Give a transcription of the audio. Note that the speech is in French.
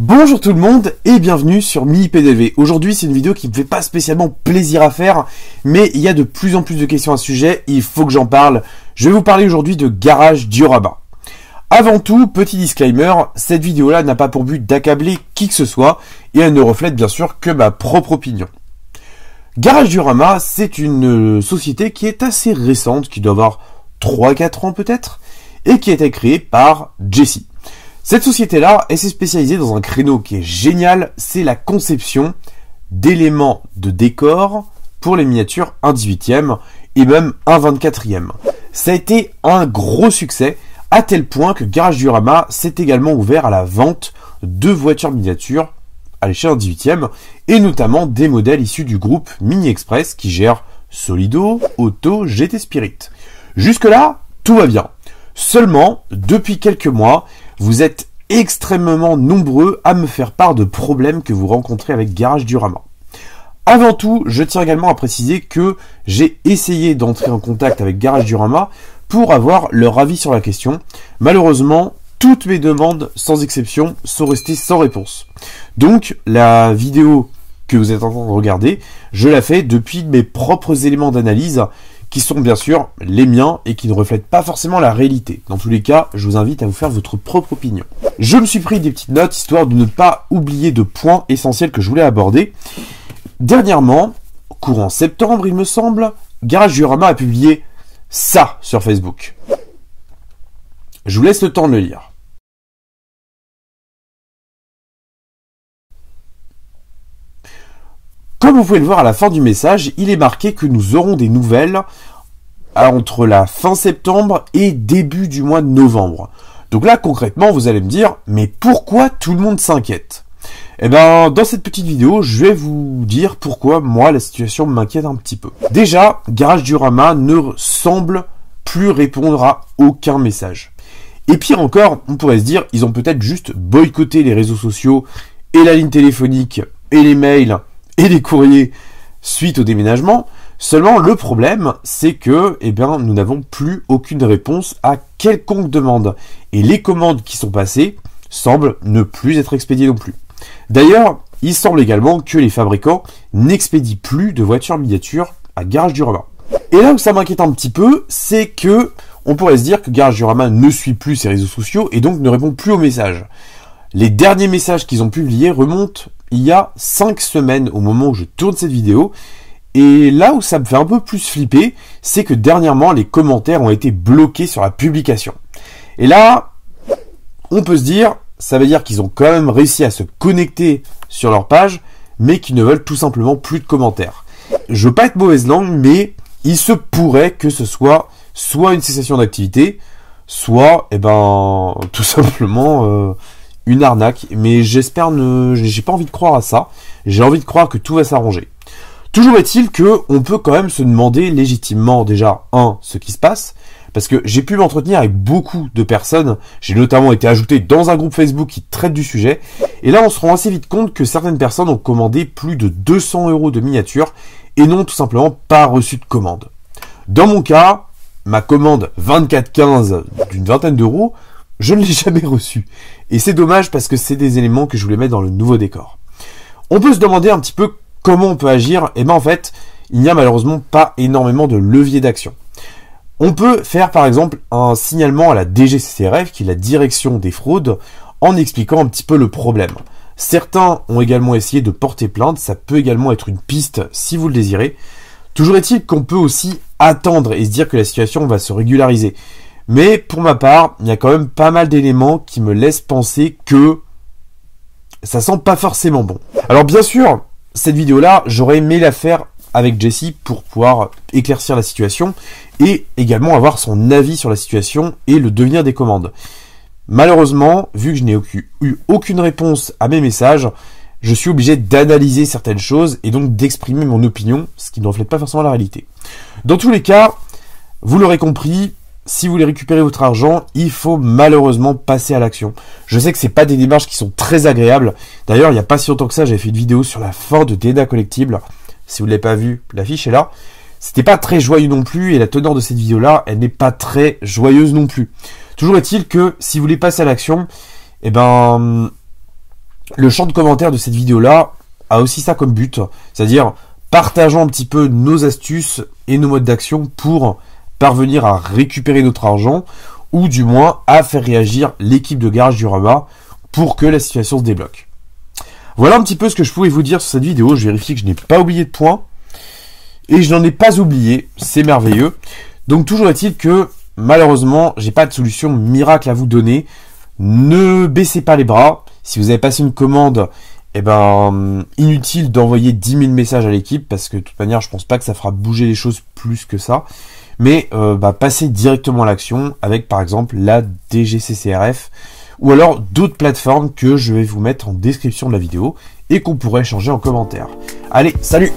Bonjour tout le monde et bienvenue sur MiniPDLV. Aujourd'hui c'est une vidéo qui me fait pas spécialement plaisir à faire, mais il y a de plus en plus de questions à ce sujet et il faut que j'en parle. Je vais vous parler aujourd'hui de garage diorama. Avant tout, petit disclaimer, cette vidéo là n'a pas pour but d'accabler qui que ce soit et elle ne reflète bien sûr que ma propre opinion. Garage diorama, c'est une société qui est assez récente, qui doit avoir 3-4 ans peut-être, et qui a été créée par Jessie. Cette société-là, elle s'est spécialisée dans un créneau qui est génial, c'est la conception d'éléments de décor pour les miniatures 1/18e et même 1/24e. Ça a été un gros succès, à tel point que Garage Diorama s'est également ouvert à la vente de voitures miniatures à l'échelle 1/18e, et notamment des modèles issus du groupe Mini Express qui gère Solido, Auto, GT Spirit. Jusque-là, tout va bien. Seulement, depuis quelques mois, vous êtes extrêmement nombreux à me faire part de problèmes que vous rencontrez avec Garage Diorama. Avant tout, je tiens également à préciser que j'ai essayé d'entrer en contact avec Garage Diorama pour avoir leur avis sur la question. Malheureusement, toutes mes demandes, sans exception, sont restées sans réponse. Donc, la vidéo que vous êtes en train de regarder, je la fais depuis mes propres éléments d'analyse, qui sont bien sûr les miens et qui ne reflètent pas forcément la réalité. Dans tous les cas, je vous invite à vous faire votre propre opinion. Je me suis pris des petites notes, histoire de ne pas oublier de points essentiels que je voulais aborder. Dernièrement, courant septembre il me semble, Garage Diorama a publié ça sur Facebook. Je vous laisse le temps de le lire. Comme vous pouvez le voir à la fin du message, il est marqué que nous aurons des nouvelles entre la fin septembre et début du mois de novembre. Donc là, concrètement, vous allez me dire, mais pourquoi tout le monde s'inquiète? Eh ben, dans cette petite vidéo, je vais vous dire pourquoi moi, la situation m'inquiète un petit peu. Déjà, Garage Diorama ne semble plus répondre à aucun message. Et pire encore, on pourrait se dire, ils ont peut-être juste boycotté les réseaux sociaux et la ligne téléphonique et les mails et les courriers suite au déménagement. Seulement, le problème, c'est que, nous n'avons plus aucune réponse à quelconque demande. Et les commandes qui sont passées semblent ne plus être expédiées non plus. D'ailleurs, il semble également que les fabricants n'expédient plus de voitures miniatures à Garage Diorama. Et là où ça m'inquiète un petit peu, c'est que on pourrait se dire que Garage Diorama ne suit plus ses réseaux sociaux et donc ne répond plus aux messages. Les derniers messages qu'ils ont publiés remontent il y a 5 semaines au moment où je tourne cette vidéo. Et là où ça me fait un peu plus flipper, c'est que dernièrement, les commentaires ont été bloqués sur la publication. Et là, on peut se dire, ça veut dire qu'ils ont quand même réussi à se connecter sur leur page, mais qu'ils ne veulent tout simplement plus de commentaires. Je veux pas être mauvaise langue, mais il se pourrait que ce soit une cessation d'activité, soit, tout simplement une arnaque. Mais j'ai pas envie de croire à ça. J'ai envie de croire que tout va s'arranger. Toujours est-il que on peut quand même se demander légitimement déjà, ce qui se passe, parce que j'ai pu m'entretenir avec beaucoup de personnes, j'ai notamment été ajouté dans un groupe Facebook qui traite du sujet, et là on se rend assez vite compte que certaines personnes ont commandé plus de 200 € de miniatures, et n'ont tout simplement pas reçu de commande. Dans mon cas, ma commande 2415 d'une vingtaine d'euros, je ne l'ai jamais reçue. Et c'est dommage parce que c'est des éléments que je voulais mettre dans le nouveau décor. On peut se demander un petit peu comment on peut agir. En fait, il n'y a malheureusement pas énormément de leviers d'action. On peut faire par exemple un signalement à la DGCCRF, qui est la direction des fraudes, en expliquant un petit peu le problème. Certains ont également essayé de porter plainte, ça peut également être une piste si vous le désirez. Toujours est-il qu'on peut aussi attendre et se dire que la situation va se régulariser. Mais pour ma part, il y a quand même pas mal d'éléments qui me laissent penser que ça sent pas forcément bon. Alors bien sûr, cette vidéo-là, j'aurais aimé la faire avec Jessie pour pouvoir éclaircir la situation et également avoir son avis sur la situation et le devenir des commandes. Malheureusement, vu que je n'ai eu aucune réponse à mes messages, je suis obligé d'analyser certaines choses et donc d'exprimer mon opinion, ce qui ne reflète pas forcément la réalité. Dans tous les cas, vous l'aurez compris, si vous voulez récupérer votre argent, il faut malheureusement passer à l'action. Je sais que c'est pas des démarches qui sont très agréables. D'ailleurs, il n'y a pas si longtemps que ça, j'avais fait une vidéo sur la Ford Dana Collectible. Si vous ne l'avez pas vue, l'affiche est là. C'était pas très joyeux non plus, et la teneur de cette vidéo-là, elle n'est pas très joyeuse non plus. Toujours est-il que si vous voulez passer à l'action, Le champ de commentaires de cette vidéo-là a aussi ça comme but, c'est-à-dire partageons un petit peu nos astuces et nos modes d'action pour parvenir à récupérer notre argent, ou du moins à faire réagir l'équipe de garage du Rama pour que la situation se débloque. Voilà un petit peu ce que je pouvais vous dire sur cette vidéo. Je vérifie que je n'ai pas oublié de point. Et je n'en ai pas oublié, c'est merveilleux. Donc toujours est-il que malheureusement, j'ai pas de solution miracle à vous donner. Ne baissez pas les bras. Si vous avez passé une commande, inutile d'envoyer 10 000 messages à l'équipe, parce que de toute manière, je pense pas que ça fera bouger les choses plus que ça. Mais passez directement à l'action avec par exemple la DGCCRF ou alors d'autres plateformes que je vais vous mettre en description de la vidéo et qu'on pourrait échanger en commentaire. Allez, salut!